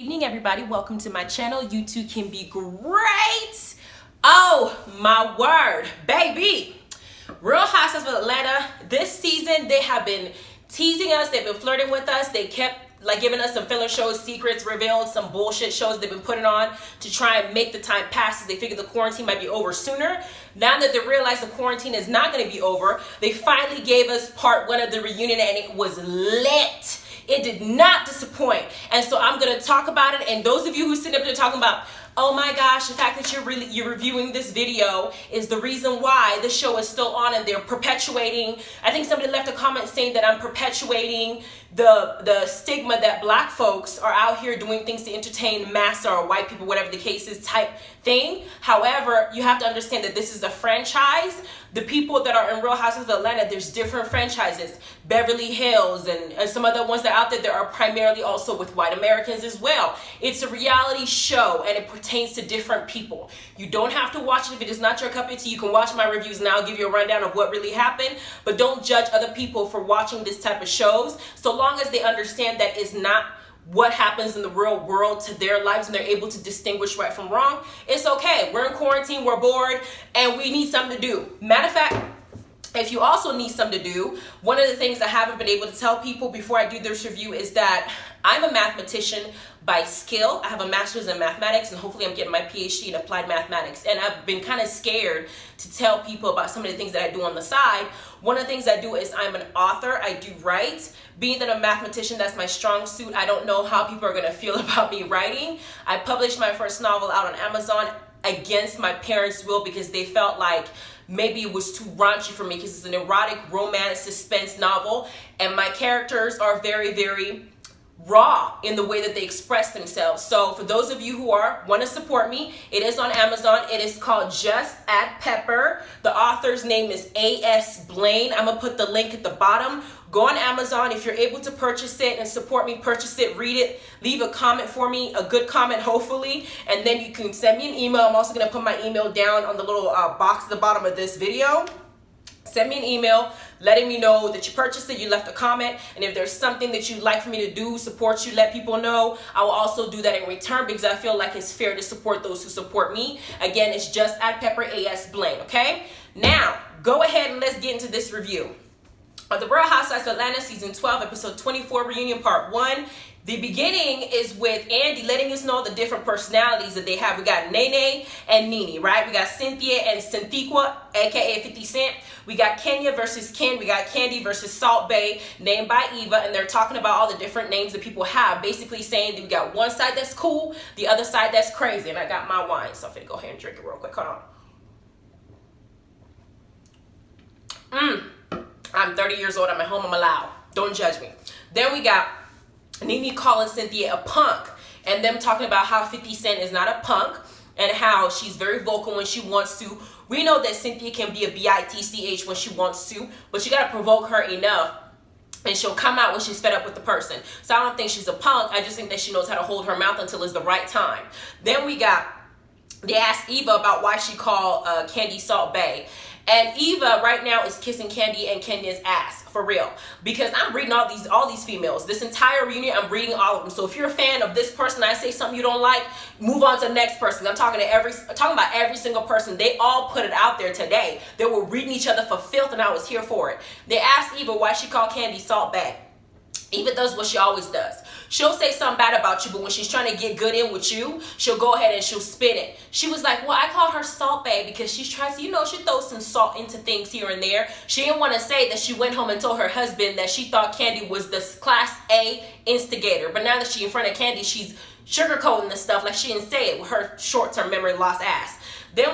Evening, everybody. Welcome to my channel. You too can be great. Oh my word, baby. Real Housewives of Atlanta, this season they have been teasing us. They've been flirting with us. They kept giving us some filler shows, secrets revealed, some bullshit shows they've been putting on to try and make the time pass as they figure the quarantine might be over sooner. Now that they realize the quarantine is not going to be over, they finally gave us part one of the reunion and it was lit. It did not disappoint. And so I'm going to talk about it. And those of you who sit up there talking about, oh my gosh, the fact that you're reviewing this video is the reason why the show is still on and they're perpetuating. I think somebody left a comment saying that I'm perpetuating the stigma that black folks are out here doing things to entertain massa or white people, whatever the case is, type thing. However, you have to understand that this is a franchise. The people that are in Real Housewives of Atlanta, there's different franchises. Beverly Hills and some other ones that are out there that are primarily also with white Americans as well. It's a reality show and it pertains to different people. You don't have to watch it if it is not your cup of tea. You can watch my reviews and I'll give you a rundown of what really happened. But don't judge other people for watching this type of shows. So long as they understand that it's not what happens in the real world to their lives and they're able to distinguish right from wrong, it's okay. We're in quarantine, we're bored, and we need something to do. Matter of fact, if you also need something to do, one of the things I haven't been able to tell people before I do this review is that I'm a mathematician by skill. I have a master's in mathematics and hopefully I'm getting my PhD in applied mathematics. And I've been kind of scared to tell people about some of the things that I do on the side. One of the things I do is I'm an author. I do write. Being that I'm a mathematician, that's my strong suit. I don't know how people are going to feel about me writing. I published my first novel out on Amazon against my parents' will because they felt like maybe it was too raunchy for me because it's an erotic romance suspense novel and my characters are very, very raw in the way that they express themselves. So for those of you who want to support me, it is on Amazon. It is called Just Add Pepper. The author's name is A.S. Blaine. I'm going to put the link at the bottom. Go on Amazon. If you're able to purchase it and support me, purchase it, read it, leave a comment for me, a good comment hopefully, and then you can send me an email. I'm also going to put my email down on the little box at the bottom of this video. Send me an email letting me know that you purchased it, you left a comment, and if there's something that you'd like for me to do, support you, let people know, I will also do that in return because I feel like it's fair to support those who support me. Again, it's Just Add Pepper, A.S. Blaine, okay? Now, go ahead and let's get into this review of the Real Housewives of Atlanta Season 12, Episode 24, Reunion Part 1. The beginning is with Andy letting us know the different personalities that they have. We got Nene and Nene, right? We got Cynthia and Cynthia, aka 50 Cent. We got Kenya versus Ken. We got Candy versus Salt Bae, named by Eva. And they're talking about all the different names that people have. Basically saying that we got one side that's cool, the other side that's crazy. And I got my wine, so I'm going to go ahead and drink it real quick. Hold on. I'm 30 years old. I'm at home. I'm allowed. Don't judge me. Then we got Nene calling Cynthia a punk and them talking about how 50 Cent is not a punk and how she's very vocal when she wants to. We know that Cynthia can be a bitch when she wants to, but you got to provoke her enough and she'll come out when she's fed up with the person. So I don't think she's a punk. I just think that she knows how to hold her mouth until it's the right time. Then they asked Eva about why she called Candy Salt Bae. And Eva right now is kissing Candy and Kenya's ass, for real. Because I'm reading all these females. This entire reunion, I'm reading all of them. So if you're a fan of this person, I say something you don't like, move on to the next person. I'm talking about every single person. They all put it out there today. They were reading each other for filth and I was here for it. They asked Eva why she called Candy Salt Bae. Eva does what she always does. She'll say something bad about you, but when she's trying to get good in with you, she'll go ahead and she'll spin it. She was like, well, I called her Salt Bae because she's trying to, she throws some salt into things here and there. She didn't want to say that she went home and told her husband that she thought Candy was this Class A instigator. But now that she's in front of Candy, she's sugarcoating this stuff like she didn't say it with her short-term memory loss ass. Then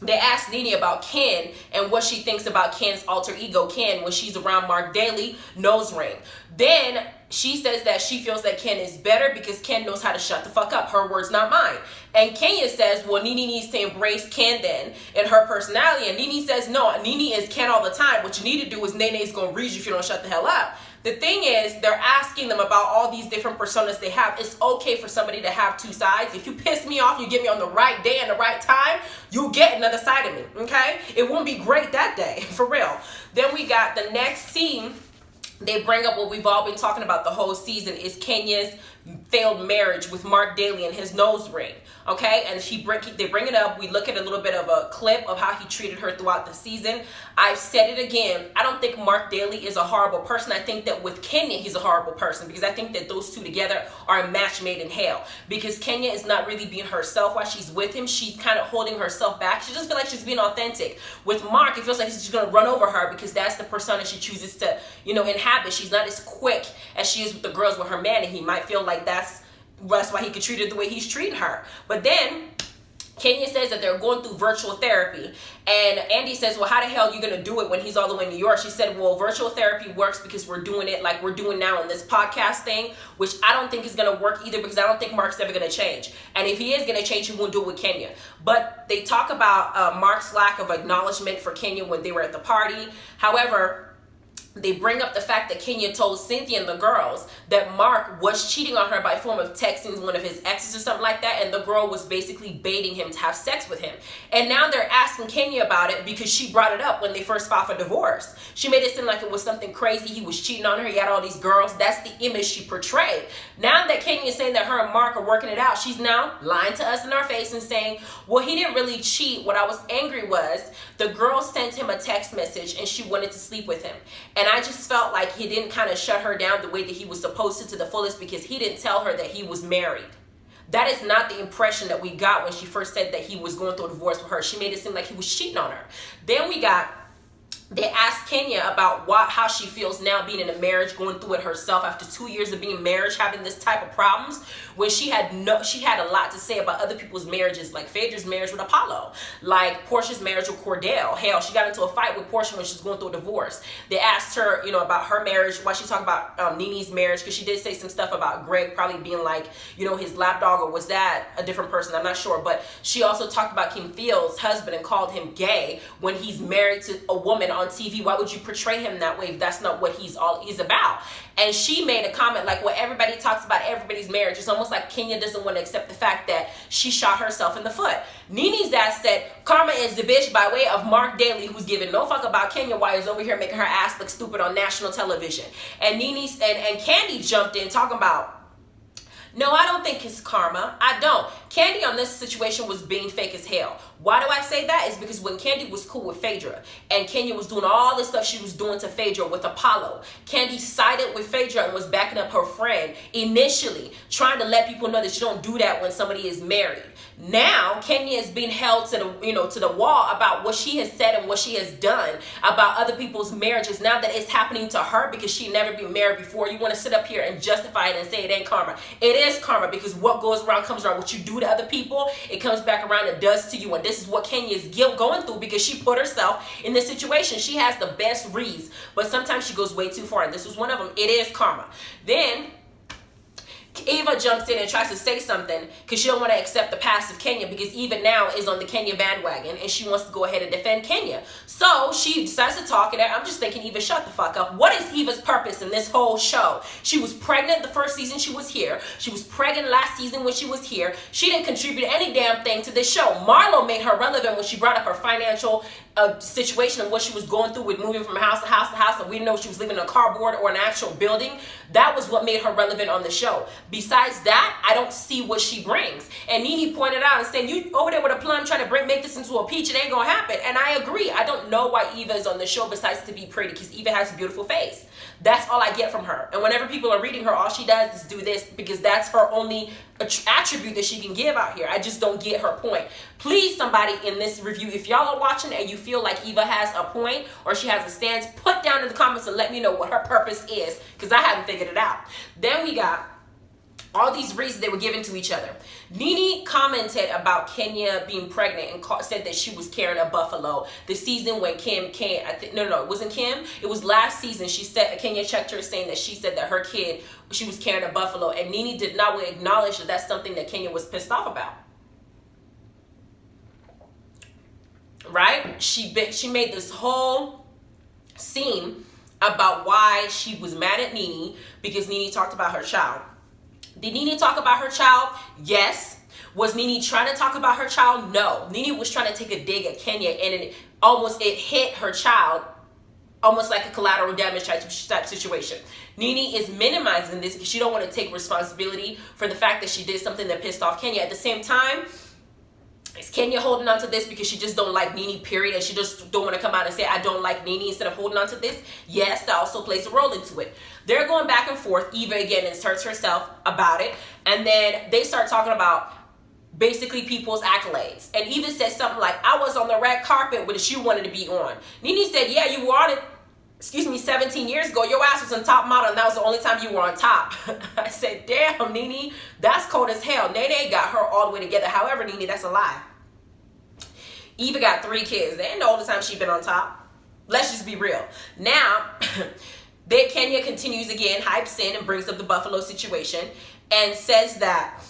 they asked Nene about Ken and what she thinks about Ken's alter ego, Ken, when she's around Mark Daly, nose ring. Then she says that she feels that Ken is better because Ken knows how to shut the fuck up. Her words, not mine. And Kenya says, well, Nene needs to embrace Ken then in her personality. And Nene says, no, Nene is Ken all the time. What you need to do is Nene's going to read you if you don't shut the hell up. The thing is, they're asking them about all these different personas they have. It's okay for somebody to have two sides. If you piss me off, you get me on the right day and the right time, you'll get another side of me, okay? It won't be great that day, for real. Then we got the next scene. They bring up what we've all been talking about the whole season is Kenya's failed marriage with Mark Daly and his nose ring. Okay, and they bring it up. We look at a little bit of a clip of how he treated her throughout the season. I've said it again. I don't think Mark Daly is a horrible person. I think that with Kenya, he's a horrible person, because I think that those two together are a match made in hell. Because Kenya is not really being herself while she's with him. She's kind of holding herself back. She just feels like she's being authentic. With Mark, it feels like he's just going to run over her, because that's the persona she chooses to, inhabit. She's not as quick as she is with the girls with her man, and he might feel like that's why he could treat her the way he's treating her. But then Kenya says that they're going through virtual therapy, and Andy says, well, how the hell are you going to do it when he's all the way in New York? She said, well, virtual therapy works because we're doing it like we're doing now in this podcast thing, which I don't think is going to work either, because I don't think Mark's ever going to change. And if he is going to change, he won't do it with Kenya. But they talk about Mark's lack of acknowledgement for Kenya when they were at the party. However, they bring up the fact that Kenya told Cynthia and the girls that Mark was cheating on her by form of texting one of his exes or something like that, and the girl was basically baiting him to have sex with him. And now they're asking Kenya about it because she brought it up when they first filed for divorce. She made it seem like it was something crazy. He was cheating on her. He had all these girls. That's the image she portrayed. Now that Kenya is saying that her and Mark are working it out, she's now lying to us in our face and saying, well, he didn't really cheat. What I was angry was the girl sent him a text message and she wanted to sleep with him. And I just felt like he didn't kind of shut her down the way that he was supposed to the fullest, because he didn't tell her that he was married. That is not the impression that we got when she first said that he was going through a divorce with her. She made it seem like he was cheating on her. Then they asked Kenya about how she feels now being in a marriage, going through it herself after 2 years of being in marriage, having this type of problems, when she had a lot to say about other people's marriages, like Phaedra's marriage with Apollo, like Portia's marriage with Cordell. Hell, she got into a fight with Portia when she was going through a divorce. They asked her, about her marriage, why she talked about Nene's marriage, because she did say some stuff about Greg probably being like, his lapdog, or was that a different person? I'm not sure. But she also talked about Kim Fields' husband and called him gay when he's married to a woman on TV. Why would you portray him that way if that's not what he's about? And she made a comment like, well, everybody talks about everybody's marriage. It's almost like Kenya doesn't want to accept the fact that she shot herself in the foot. Nene's ass said karma is the bitch by way of Mark Daly, who's giving no fuck about Kenya while he's over here making her ass look stupid on national television. And Nene and Candy jumped in talking about, no, I don't think it's karma. I don't. Candy on this situation was being fake as hell. Why do I say that? Is because when Candy was cool with Phaedra and Kenya was doing all the stuff she was doing to Phaedra with Apollo, Candy sided with Phaedra and was backing up her friend initially, trying to let people know that you don't do that when somebody is married. Now Kenya is being held to the wall about what she has said and what she has done about other people's marriages. Now that it's happening to her because she never been married before, you want to sit up here and justify it and say it ain't karma. It is karma, because what goes around comes around. What you do to other people, it comes back around and does to you. And this is what Kenya is going through, because she put herself in this situation. She has the best reads, but sometimes she goes way too far, and this was one of them. It is karma. Then Eva jumps in and tries to say something because she don't want to accept the past of Kenya, because Eva now is on the Kenya bandwagon and she wants to go ahead and defend Kenya. So she decides to talk, and I'm just thinking, Eva, shut the fuck up. What is Eva's purpose in this whole show? She was pregnant the first season she was here. She was pregnant last season when she was here. She didn't contribute any damn thing to this show. Marlo made her relevant when she brought up her financial situation and what she was going through with moving from house to house to house, and we didn't know if she was living in a cardboard or an actual building. That was what made her relevant on the show. Besides that, I don't see what she brings. And Nene pointed out and said, you over there with a plum trying to make this into a peach, it ain't gonna happen. And I agree. I don't know why Eva is on the show besides to be pretty, because Eva has a beautiful face. That's all I get from her. And whenever people are reading her, all she does is do this, because that's her only attribute that she can give out here. I just don't get her point. Please, somebody in this review, if y'all are watching and you feel like Eva has a point or she has a stance, put down in the comments and let me know what her purpose is, because I haven't figured it out. Then we got all these reasons they were giving to each other. Nene commented about Kenya being pregnant and said that she was carrying a buffalo. The season when Kim came, no, it wasn't Kim. It was last season. She said, Kenya checked her saying that she said that her kid, she was carrying a buffalo. And Nene did not acknowledge that that's something that Kenya was pissed off about. Right? She made this whole scene about why she was mad at Nene because Nene talked about her child. Did Nene talk about her child? Yes. Was Nene trying to talk about her child? No. Nene was trying to take a dig at Kenya, and it hit her child almost like a collateral damage type situation. Nene is minimizing this because she don't want to take responsibility for the fact that she did something that pissed off Kenya. At the same time, is Kenya holding on to this because she just don't like Nene, period, and she just don't want to come out and say, I don't like Nene, instead of holding on to this? Yes, that also plays a role into it. They're going back and forth. Eva, again, inserts herself about it, and then they start talking about basically people's accolades. And Eva said something like, I was on the red carpet, which you wanted to be on. Nene said, yeah, you were on it, 17 years ago. Your ass was on top model, and that was the only time you were on top. I said, damn, Nene, that's cold as hell. Nene got her all the way together. However, Nene, that's a lie. Eva got 3 kids. They ain't the only time she been on top. Let's just be real. Now, Kenya continues again, hypes in and brings up the Buffalo situation and says that,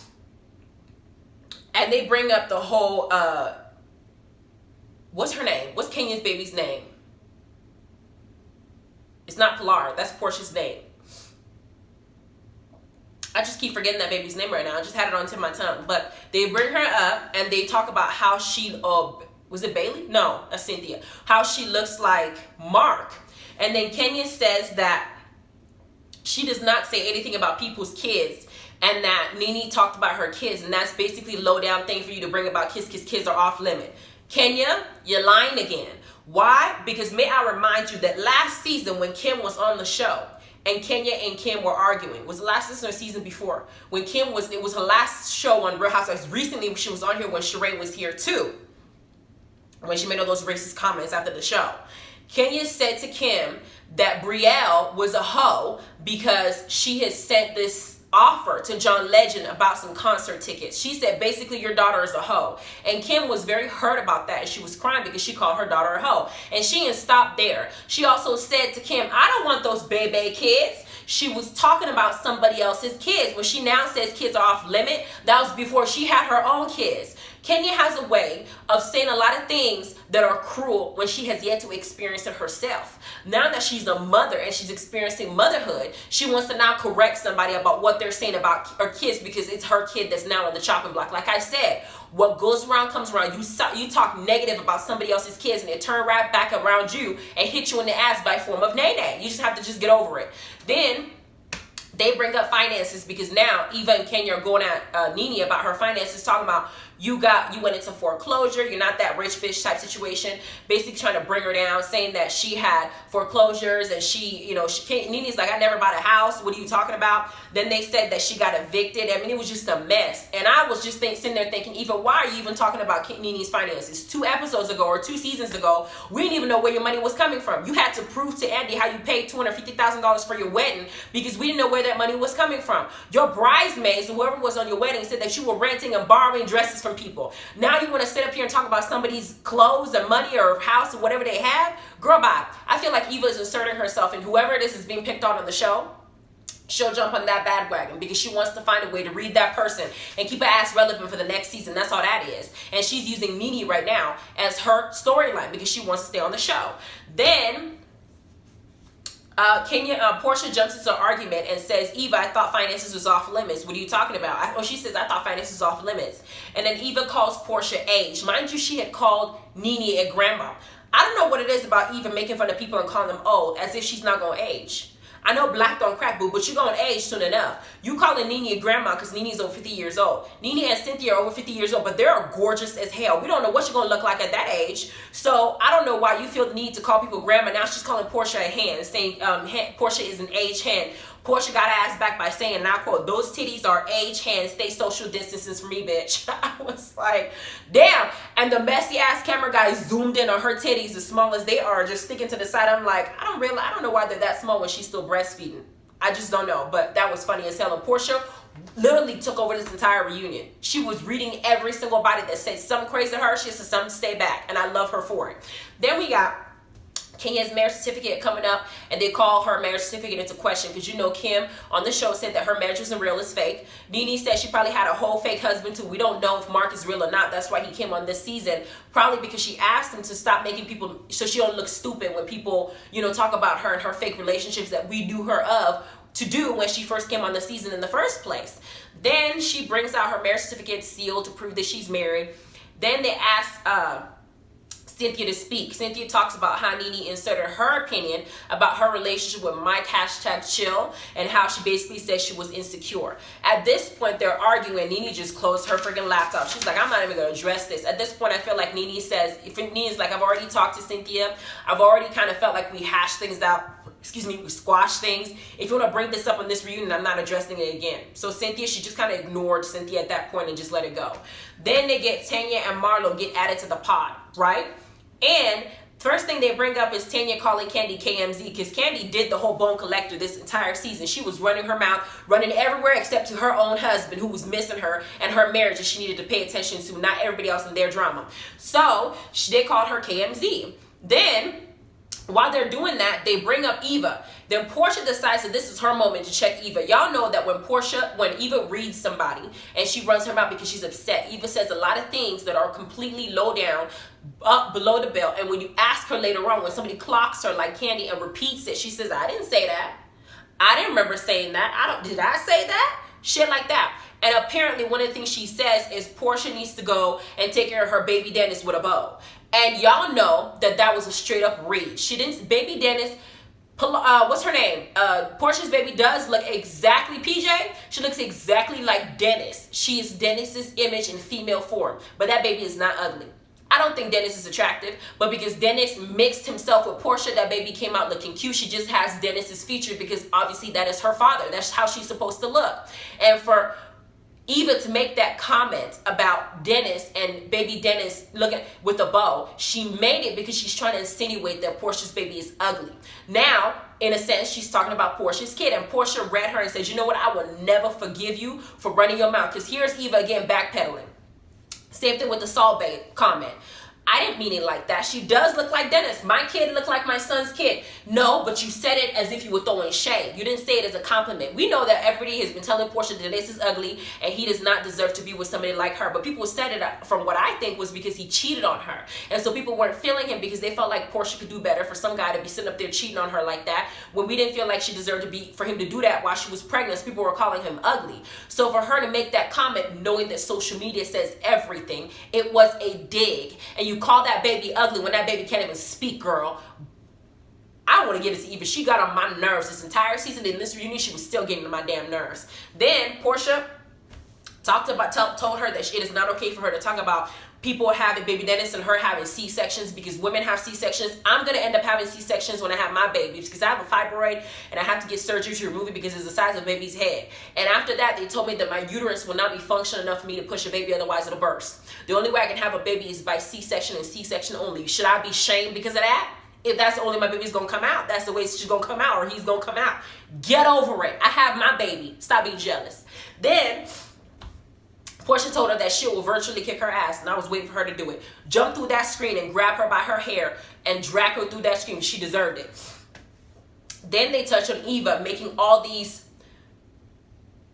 and they bring up the whole, what's her name? What's Kenya's baby's name? It's not Pilar. That's Portia's name. I just keep forgetting that baby's name right now. I just had it on tip of my tongue. But they bring her up and they talk about how she, was it Bailey? No, that's Cynthia. How she looks like Mark. And then Kenya says that she does not say anything about people's kids, and that Nene talked about her kids, and that's basically a low down thing for you to bring about kids because kids are off limit. Kenya, you're lying again. Why? Because may I remind you that last season when Kim was on the show and Kenya and Kim were arguing, was the last season or season before, when Kim was, it was her last show on Real Housewives. Recently she was on here when Sheree was here too, when she made all those racist comments after the show. Kenya said to Kim that Brielle was a hoe because she had sent this offer to John Legend about some concert tickets. She said basically your daughter is a hoe, and Kim was very hurt about that, and she was crying because she called her daughter a hoe. And she didn't stop there. She also said to Kim, I don't want those baby kids. She was talking about somebody else's kids. When she now says kids are off limit, that was before she had her own kids. Kenya has a way of saying a lot of things that are cruel when she has yet to experience it herself. Now that she's a mother and she's experiencing motherhood, she wants to now correct somebody about what they're saying about her kids because it's her kid that's now on the chopping block. Like I said, what goes around comes around. You talk negative about somebody else's kids and they turn right back around you and hit you in the ass by form of Nene. You just have to just get over it. Then they bring up finances because now Eva and Kenya are going at Nene about her finances, talking about you went into foreclosure, you're not that rich bitch type situation, basically trying to bring her down, saying that she had foreclosures and Nene's like, I never bought a house, what are you talking about? Then they said that she got evicted. I mean, it was just a mess. And I was just sitting there thinking, Eva, why are you even talking about Nene's finances? 2 episodes ago or 2 seasons ago, we didn't even know where your money was coming from. You had to prove to Andy how you paid $250,000 for your wedding because we didn't know where that money was coming from. Your bridesmaids, whoever was on your wedding, said that you were renting and borrowing dresses from people. Now you want to sit up here and talk about somebody's clothes or money or house or whatever they have? Girl, bye. I feel like Eva is asserting herself, and whoever it is being picked on the show, she'll jump on that bandwagon because she wants to find a way to read that person and keep her ass relevant for the next season. That's all that is. And she's using Nene right now as her storyline because she wants to stay on the show. Then Portia jumps into an argument and says, Eva, I thought finances was off limits. What are you talking about? She says, I thought finances was off limits. And then Eva calls Portia age. Mind you, she had called Nene a grandma. I don't know what it is about Eva making fun of people and calling them old as if she's not going to age. I know black don't crack, boo, but you're going to age soon enough. You calling Nene a grandma because Nene's over 50 years old. Nene and Cynthia are over 50 years old, but they're gorgeous as hell. We don't know what you're going to look like at that age. So I don't know why you feel the need to call people grandma. Now she's calling Portia a hen, saying Portia is an age hen. Portia got asked back by saying, and I quote, those titties are age hands, stay social distances from me, bitch. I was like, damn. And the messy ass camera guy zoomed in on her titties as small as they are, just sticking to the side. I'm like, I don't know why they're that small when she's still breastfeeding. I just don't know. But that was funny as hell. And Portia literally took over this entire reunion. She was reading every single body that said something crazy to her. She said something to stay back. And I love her for it. Then we got Kenya's marriage certificate coming up, and they call her marriage certificate into question because Kim on the show said that her marriage wasn't real, it's fake. Nene said she probably had a whole fake husband too. We don't know if Mark is real or not. That's why he came on this season, probably because she asked him to stop making people, so she don't look stupid when people talk about her and her fake relationships that we knew her of to do when she first came on the season in the first place. Then she brings out her marriage certificate sealed to prove that she's married. Then they ask Cynthia to speak. Cynthia talks about how Nene inserted her opinion about her relationship with Mike #chill and how she basically said she was insecure. At this point, they're arguing. Nene just closed her freaking laptop. She's like, I'm not even going to address this. At this point, I feel like Nene says, if Nene's like, I've already talked to Cynthia. I've already kind of felt like we hashed things out. Excuse me, we squash things. If you want to bring this up on this reunion, I'm not addressing it again. So Cynthia, she just kind of ignored Cynthia at that point and just let it go. Then they get Tanya and Marlo get added to the pod, right? And first thing they bring up is Tanya calling Candy KMZ, because Candy did the whole bone collector this entire season. She was running her mouth, running everywhere except to her own husband, who was missing her, and her marriage that she needed to pay attention to, not everybody else in their drama. So they called her KMZ. Then while they're doing that, they bring up Eva. Then Portia decides that this is her moment to check Eva. Y'all know that when Eva reads somebody and she runs her mouth because she's upset, Eva says a lot of things that are completely low down, up below the belt. And when you ask her later on, when somebody clocks her like Candy and repeats it, she says, I didn't say that. I didn't remember saying that. Did I say that? Shit like that. And apparently one of the things she says is Portia needs to go and take care of her baby Dennis with a bow. And y'all know that that was a straight up read. She didn't, baby Dennis, what's her name? Portia's baby does look exactly, PJ, she looks exactly like Dennis. She is Dennis's image in female form, but that baby is not ugly. I don't think Dennis is attractive, but because Dennis mixed himself with Portia, that baby came out looking cute. She just has Dennis's feature because obviously that is her father. That's how she's supposed to look. And for Eva to make that comment about Dennis and baby Dennis looking with a bow, she made it because she's trying to insinuate that Portia's baby is ugly. Now, in a sense, she's talking about Portia's kid, and Portia read her and says, you know what, I will never forgive you for running your mouth. Because here's Eva again backpedaling. Same thing with the Salt Bae comment. I didn't mean it like that. She does look like Dennis. My kid looked like my son's kid. No, but you said it as if you were throwing shade. You didn't say it as a compliment. We know that everybody has been telling Portia that Dennis is ugly and he does not deserve to be with somebody like her. But people said it from what I think was because he cheated on her. And so people weren't feeling him because they felt like Portia could do better for some guy to be sitting up there cheating on her like that, when we didn't feel like she deserved for him to do that while she was pregnant. So people were calling him ugly. So for her to make that comment, knowing that social media says everything, it was a dig. And you call that baby ugly when that baby can't even speak, girl. I want to give it to Eva. She got on my nerves this entire season. In this reunion, she was still getting on my damn nerves. Then Portia told her that it is not okay for her to talk about people having baby Dennis and her having C-sections, because women have C-sections. I'm going to end up having C-sections when I have my babies because I have a fibroid and I have to get surgery to remove it because it's the size of a baby's head. And after that, they told me that my uterus will not be functional enough for me to push a baby, otherwise it'll burst. The only way I can have a baby is by C-section and C-section only. Should I be shamed because of that? If that's the only my baby's going to come out, that's the way she's going to come out, or he's going to come out. Get over it. I have my baby. Stop being jealous. Then Portia told her that she will virtually kick her ass, and I was waiting for her to do it. Jump through that screen and grab her by her hair and drag her through that screen. She deserved it. Then they touch on Eva making all these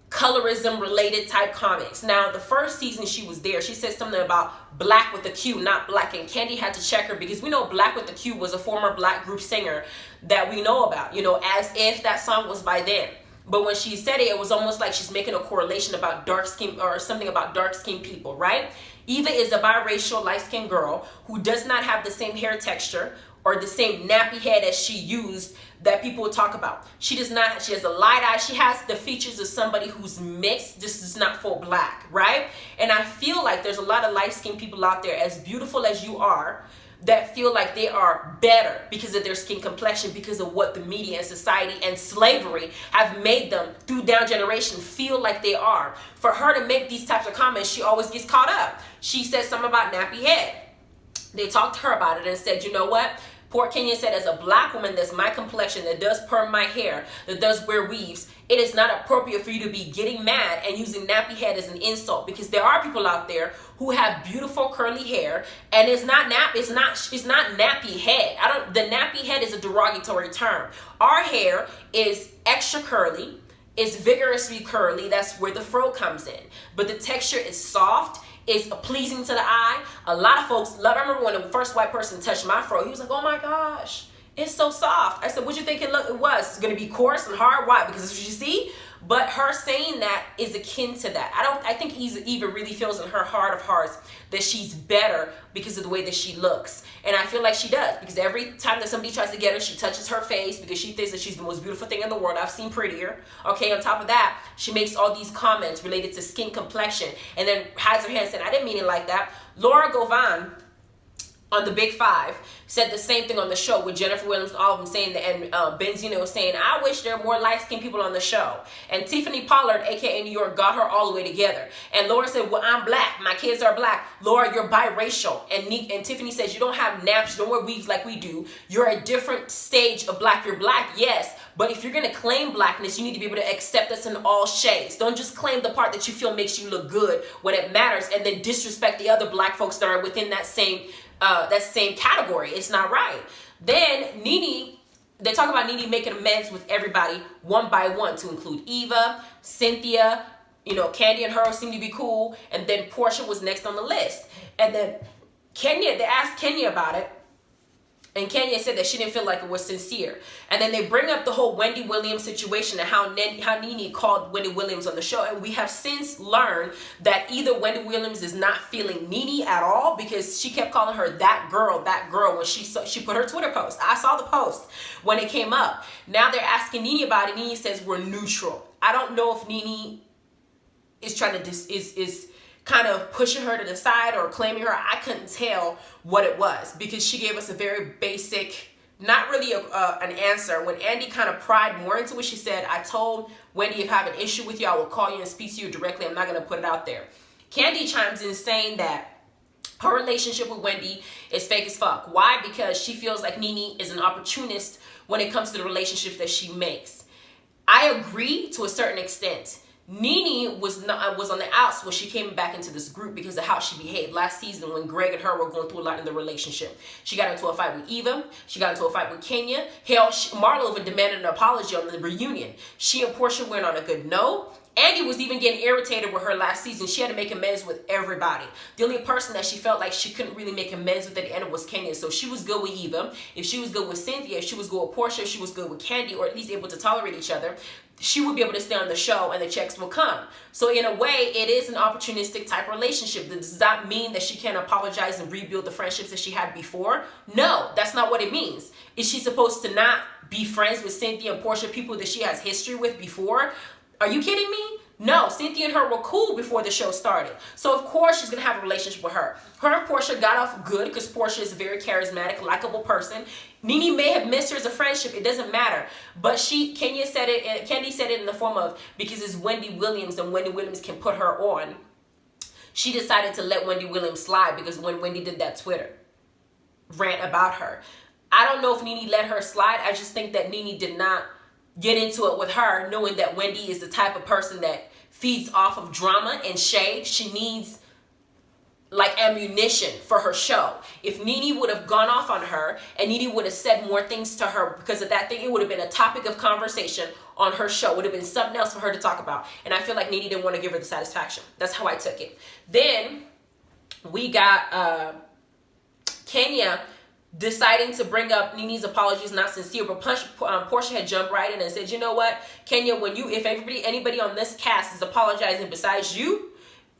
colorism related type comments. Now, the first season she was there, she said something about black with a Q, not black, and Candy had to check her because we know Black with the Q was a former black group singer that we know about, you know, as if that song was by then. But when she said it, it was almost like she's making a correlation about dark skin or something about dark skinned people, right? Eva is a biracial light skinned girl who does not have the same hair texture or the same nappy head as she used that people would talk about. She does not, she has a light eye. She has the features of somebody who's mixed. This is not full black, right? And I feel like there's a lot of light skinned people out there, as beautiful as you are, that feel like they are better because of their skin complexion, because of what the media and society and slavery have made them through down generation feel like they are. For her to make these types of comments, she always gets caught up. She said something about nappy head. They talked to her about it and said, you know what? Port Kenyon said, as a black woman that's my complexion, that does perm my hair, that does wear weaves, it is not appropriate for you to be getting mad and using nappy head as an insult, because there are people out there who have beautiful curly hair and it's not nappy head. The nappy head is a derogatory term. Our hair is extra curly, it's vigorously curly, that's where the fro comes in. But the texture is soft. It's pleasing to the eye. A lot of folks love. I remember when the first white person touched my fro, he was like, "Oh my gosh, it's so soft." I said, "What you think it was? It's gonna be coarse and hard? Why? Because that's what you see." But her saying that is akin to that. I think Eva really feels in her heart of hearts that she's better because of the way that she looks. And I feel like she does, because every time that somebody tries to get her, she touches her face because she thinks that she's the most beautiful thing in the world. I've seen prettier. Okay, on top of that, she makes all these comments related to skin complexion and then hides her hand saying, I didn't mean it like that. Laura Govan on the Big Five said the same thing on the show with Jennifer Williams and all of them saying that, and Benzino was saying, I wish there were more light-skinned people on the show. And Tiffany Pollard, aka New York, got her all the way together. And Laura said, well, I'm black, my kids are black. Laura, you're biracial. And Tiffany says, you don't have naps, you don't wear weaves like we do. You're a different stage of black. You're black, yes, but if you're gonna claim blackness, you need to be able to accept us in all shades. Don't just claim the part that you feel makes you look good when it matters and then disrespect the other black folks that are within that same category. It's not right. Then Nene, they talk about Nene making amends with everybody one by one, to include Eva, Cynthia, Candy and her seem to be cool, and then Portia was next on the list. And then they asked Kenya about it, and Kenya said that she didn't feel like it was sincere. And then they bring up the whole Wendy Williams situation and how Nene called Wendy Williams on the show. And we have since learned that either Wendy Williams is not feeling Nene at all, because she kept calling her that girl, when she put her Twitter post. I saw the post when it came up. Now they're asking Nene about it. Nene says we're neutral. I don't know if Nene is trying to is kind of pushing her to the side or claiming her. I couldn't tell what it was, because she gave us a very basic, not really an answer. When Andy kind of pried more into it, she said, I told Wendy, if I have an issue with you, I will call you and speak to you directly. I'm not going to put it out there. Candy chimes in saying that her relationship with Wendy is fake as fuck. Why? Because she feels like Nene is an opportunist when it comes to the relationships that she makes. I agree to a certain extent. Nene was on the outs when she came back into this group because of how she behaved last season when Greg and her were going through a lot in the relationship. She got into a fight with Eva. She got into a fight with Kenya. Hell, Marlo even demanded an apology on the reunion. She and Portia went on a good note. Andy was even getting irritated with her last season. She had to make amends with everybody. The only person that she felt like she couldn't really make amends with at the end was Kenya. So she was good with Eva. If she was good with Cynthia, if she was good with Portia, if she was good with Candy, or at least able to tolerate each other, she would be able to stay on the show and the checks will come. So in a way, it is an opportunistic type relationship. Does that mean that she can't apologize and rebuild the friendships that she had before? No, that's not what it means. Is she supposed to not be friends with Cynthia and Portia, people that she has history with before? Are you kidding me? No, Cynthia and her were cool before the show started. So of course she's going to have a relationship with her. Her and Portia got off good because Portia is a very charismatic, likable person. Nene may have missed her as a friendship. It doesn't matter. But Candy said it in the form of, because it's Wendy Williams and Wendy Williams can put her on. She decided to let Wendy Williams slide because when Wendy did that Twitter rant about her. I don't know if Nene let her slide. I just think that Nene did not get into it with her, knowing that Wendy is the type of person that feeds off of drama and shade. She needs like ammunition for her show. If Nene would have gone off on her and Nene would have said more things to her because of that thing, it would have been a topic of conversation on her show. It would have been something else for her to talk about. And I feel like Nene didn't want to give her the satisfaction. That's how I took it. Then we got Kenya deciding to bring up Nene's apologies not sincere, but Portia had jumped right in and said, you know what, Kenya, if anybody on this cast is apologizing besides you,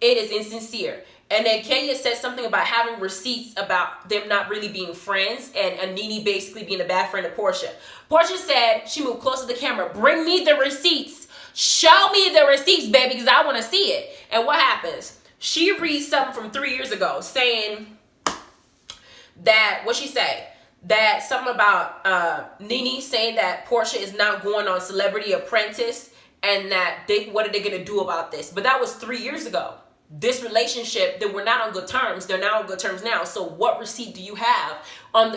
it is insincere. And then Kenya said something about having receipts about them not really being friends and Nene basically being a bad friend of Portia. Portia said, she moved close to the camera, bring me the receipts. Show me the receipts, baby, because I want to see it. And what happens? She reads something from 3 years ago saying that, what'd she say? That something about Nene saying that Portia is now going on Celebrity Apprentice and that what are they going to do about this? But that was 3 years ago. This relationship, they were not on good terms. They're now on good terms now. So what receipt do you have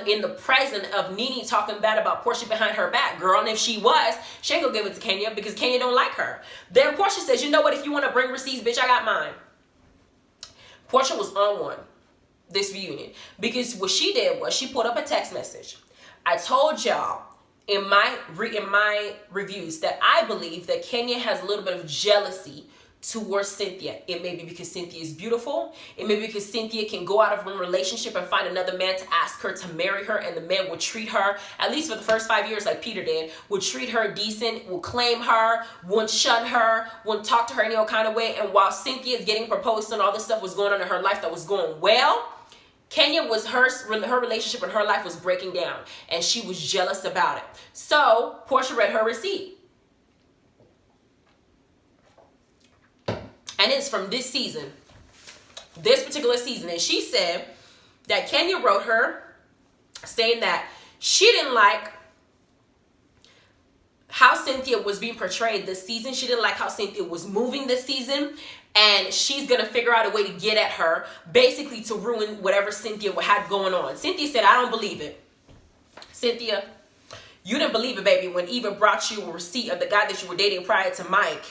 in the present of Nene talking bad about Portia behind her back, girl? And if she was, she ain't gonna give it to Kenya because Kenya don't like her. Then Portia says, you know what? If you want to bring receipts, bitch, I got mine. Portia was on one this reunion because what she did was she put up a text message. I told y'all in my reviews that I believe that Kenya has a little bit of jealousy towards Cynthia. It may be because Cynthia is beautiful. It may be because Cynthia can go out of one relationship and find another man to ask her to marry her, and the man will treat her, at least for the first 5 years like Peter did, will treat her decent, will claim her, won't shun her, won't talk to her any old kind of way. And while Cynthia is getting proposed and all this stuff was going on in her life that was going well, Kenya was her relationship in her life was breaking down, and she was jealous about it. So Portia read her receipt. And it's from this season, this particular season. And she said that Kenya wrote her saying that she didn't like how Cynthia was being portrayed this season. She didn't like how Cynthia was moving this season. And she's going to figure out a way to get at her, basically to ruin whatever Cynthia had going on. Cynthia said, I don't believe it. Cynthia, you didn't believe it, baby, when Eva brought you a receipt of the guy that you were dating prior to Mike,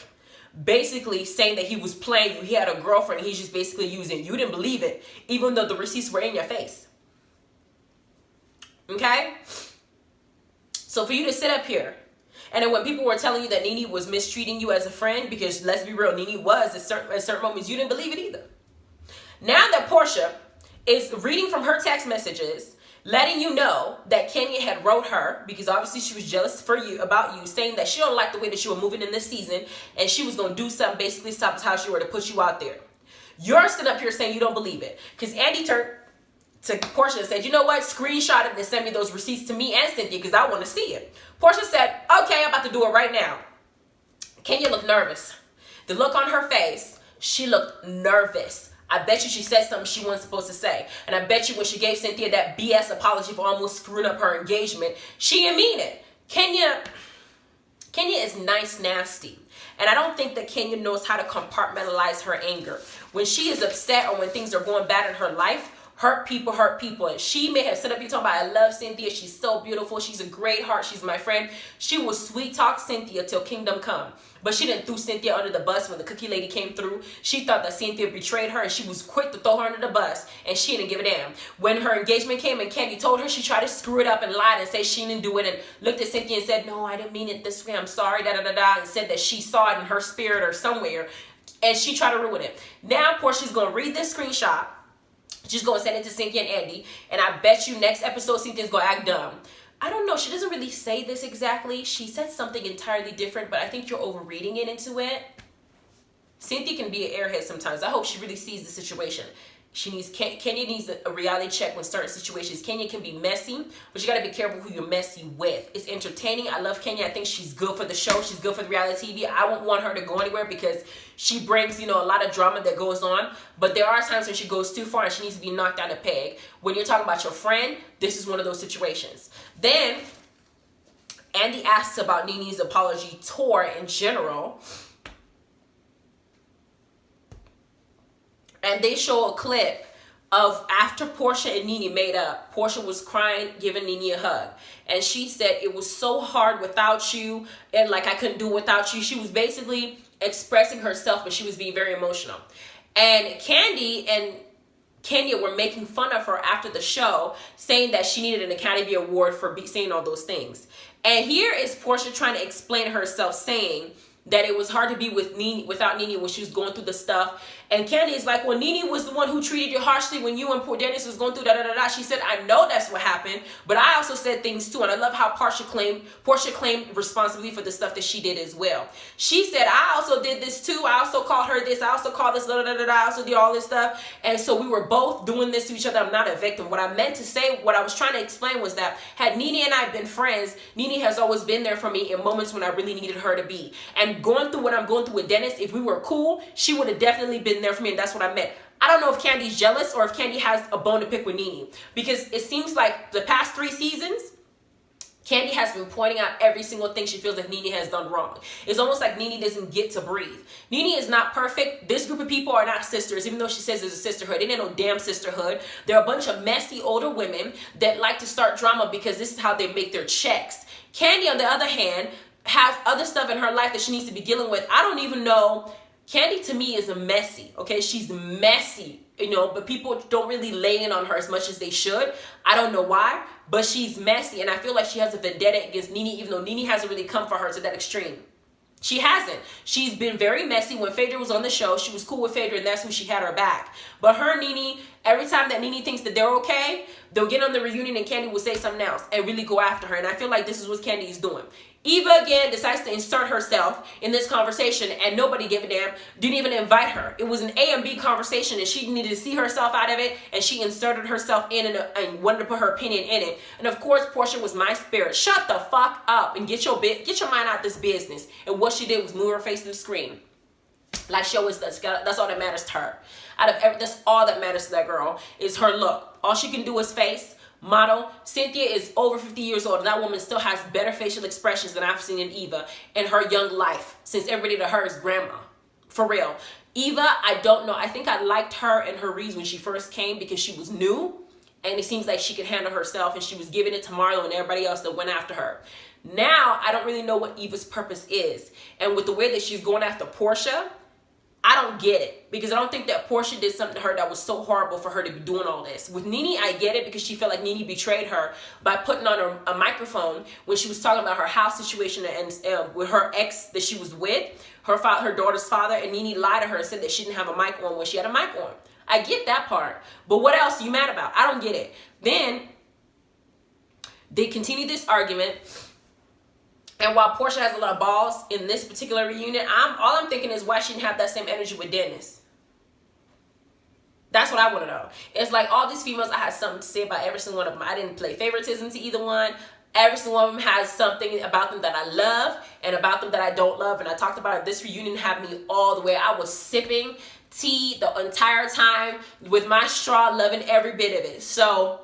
basically saying that he was playing you. He had a girlfriend. He's just basically using you. Didn't believe it, even though the receipts were in your face. Okay? So for you to sit up here, and then when people were telling you that Nene was mistreating you as a friend, because let's be real, Nene was at certain moments, you didn't believe it either. Now that Portia is reading from her text messages, letting you know that Kenya had wrote her, because obviously she was jealous about you, saying that she don't like the way that you were moving in this season, and she was going to do something, basically sabotage you or to put you out there. You're sitting up here saying you don't believe it. Because Andy turned to Portia and said, you know what, screenshot it and send me those receipts to me and Cynthia because I want to see it. Portia said, okay, I'm about to do it right now. Kenya looked nervous. The look on her face, she looked nervous. I bet you she said something she wasn't supposed to say. And I bet you when she gave Cynthia that BS apology for almost screwing up her engagement, she didn't mean it. Kenya is nice nasty. And I don't think that Kenya knows how to compartmentalize her anger. When she is upset or when things are going bad in her life, hurt people. And she may have set up, you talking about, I love Cynthia. She's so beautiful. She's a great heart. She's my friend. She will sweet talk Cynthia till kingdom come. But she didn't throw Cynthia under the bus when the cookie lady came through. She thought that Cynthia betrayed her and she was quick to throw her under the bus. And she didn't give a damn. When her engagement came and Candy told her, she tried to screw it up and lied and say she didn't do it. And looked at Cynthia and said, no, I didn't mean it this way. I'm sorry, and said that she saw it in her spirit or somewhere. And she tried to ruin it. Now Portia's going to read this screenshot. She's going to send it to Cynthia and Andy. And I bet you next episode, Cynthia's going to act dumb. I don't know. She doesn't really say this exactly. She said something entirely different, but I think you're overreading it into it. Cynthia can be an airhead sometimes. I hope she really sees the situation. Kenya needs a reality check when certain situations. Kenya can be messy, but you got to be careful who you're messy with. It's entertaining. I love Kenya. I think she's good for the show. She's good for the reality TV. I won't want her to go anywhere because she brings, a lot of drama that goes on. But there are times when she goes too far and she needs to be knocked down a peg. When you're talking about your friend, this is one of those situations. Then Andy asks about Nene's apology tour in general. And they show a clip of after Portia and Nene made up. Portia was crying, giving Nene a hug. And she said, it was so hard without you. And like, I couldn't do it without you. She was basically expressing herself, but she was being very emotional. And Candy and Kenya were making fun of her after the show, saying that she needed an Academy Award for saying all those things. And here is Portia trying to explain herself, saying that it was hard to be with Nene, without Nene when she was going through the stuff. And Candy is like, well, Nene was the one who treated you harshly when you and poor Dennis was going through da-da-da-da. She said, I know that's what happened, but I also said things too. And I love how Portia claimed responsibility for the stuff that she did as well. She said, I also did this too. I also called her this. I also called this da-da-da-da. I also did all this stuff. And so we were both doing this to each other. I'm not a victim. What I meant to say, what I was trying to explain was that had Nene and I been friends, Nene has always been there for me in moments when I really needed her to be. And going through what I'm going through with Dennis, if we were cool, she would have definitely been there for me, and that's what I meant. I don't know if Candy's jealous or if Candy has a bone to pick with Nene, because it seems like the past 3 seasons, Candy has been pointing out every single thing she feels like Nene has done wrong. It's almost like Nene doesn't get to breathe. Nene is not perfect. This group of people are not sisters, even though she says there's a sisterhood. It ain't no damn sisterhood. They're a bunch of messy older women that like to start drama because this is how they make their checks. Candy, on the other hand, has other stuff in her life that she needs to be dealing with. I don't even know. Candy to me is a messy, okay? She's messy, but people don't really lay in on her as much as they should. I don't know why, but she's messy, and I feel like she has a vendetta against Nene, even though Nene hasn't really come for her to that extreme. She hasn't. She's been very messy. When Phaedra was on the show, she was cool with Phaedra, and that's when she had her back. But her and Nene, every time that Nene thinks that they're okay, they'll get on the reunion and Candy will say something else and really go after her. And I feel like this is what Candy is doing. Eva again decides to insert herself in this conversation, and nobody gave a damn, didn't even invite her. It was an A and B conversation, and she needed to see herself out of it, and she inserted herself in and wanted to put her opinion in it. And of course, Portia was my spirit. Shut the fuck up and get your mind out this business. And what she did was move her face to the screen. Like she always does. That's all that matters to her. That's all that matters to that girl is her look. All she can do is face. Model. Cynthia is over 50 years old, and that woman still has better facial expressions than I've seen in Eva in her young life, since everybody to her is grandma. For real. Eva, I don't know. I think I liked her and her reads when she first came because she was new, and it seems like she could handle herself, and she was giving it to Marlo and everybody else that went after her. Now, I don't really know what Eva's purpose is, and with the way that she's going after Portia, I don't get it, because I don't think that Portia did something to her that was so horrible for her to be doing all this. With Nene, I get it, because she felt like Nene betrayed her by putting on a microphone when she was talking about her house situation and with her ex that she was with, her daughter's father, and Nene lied to her and said that she didn't have a mic on when she had a mic on. I get that part, but what else are you mad about? I don't get it. Then they continue this argument. And while Portia has a lot of balls in this particular reunion, all I'm thinking is why she didn't have that same energy with Dennis. That's what I want to know. It's like all these females, I had something to say about every single one of them. I didn't play favoritism to either one. Every single one of them has something about them that I love and about them that I don't love. And I talked about it. This reunion had me all the way. I was sipping tea the entire time with my straw, loving every bit of it. So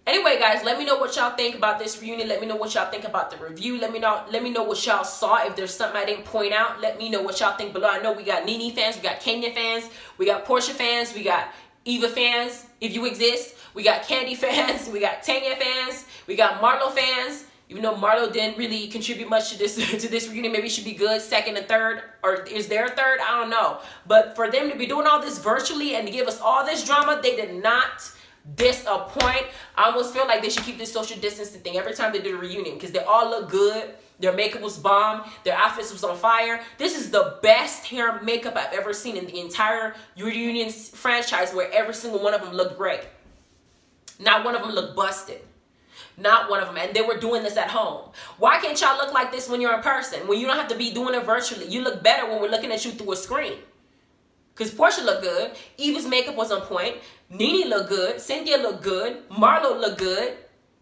anyway, guys, let me know what y'all think about this reunion. Let me know what y'all think about the review. Let me know what y'all saw. If there's something I didn't point out, let me know what y'all think below. I know we got Nene fans, we got Kenya fans, we got Portia fans, we got Eva fans, if you exist. We got Candy fans, we got Tanya fans, we got Marlo fans. Even though Marlo didn't really contribute much to this reunion, maybe it should be good second and third, or is there a third? I don't know. But for them to be doing all this virtually and to give us all this drama, they did not disappoint. I almost feel like they should keep this social distancing thing every time they do a reunion, because they all look good. Their makeup was bomb. Their outfits was on fire. This is the best hair and makeup I've ever seen in the entire reunion franchise, where every single one of them looked great. Not one of them looked busted. Not one of them. And they were doing this at home. Why can't y'all look like this when you're in person? When you don't have to be doing it virtually. You look better when we're looking at you through a screen. Because Portia looked good. Eva's makeup was on point. Nene looked good. Cynthia looked good. Marlo looked good.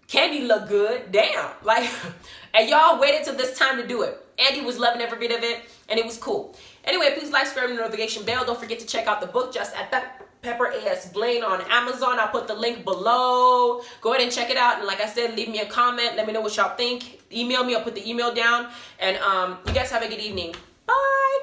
Candy looked good. Damn. Like, and y'all waited till this time to do it. Andy was loving every bit of it, and it was cool. Anyway, please like, subscribe, and notification bell. Don't forget to check out the book, Just at That Pepper A.S. Blaine, on Amazon. I'll put the link below. Go ahead and check it out. And like I said, leave me a comment. Let me know what y'all think. Email me. I'll put the email down. And you guys have a good evening. Bye.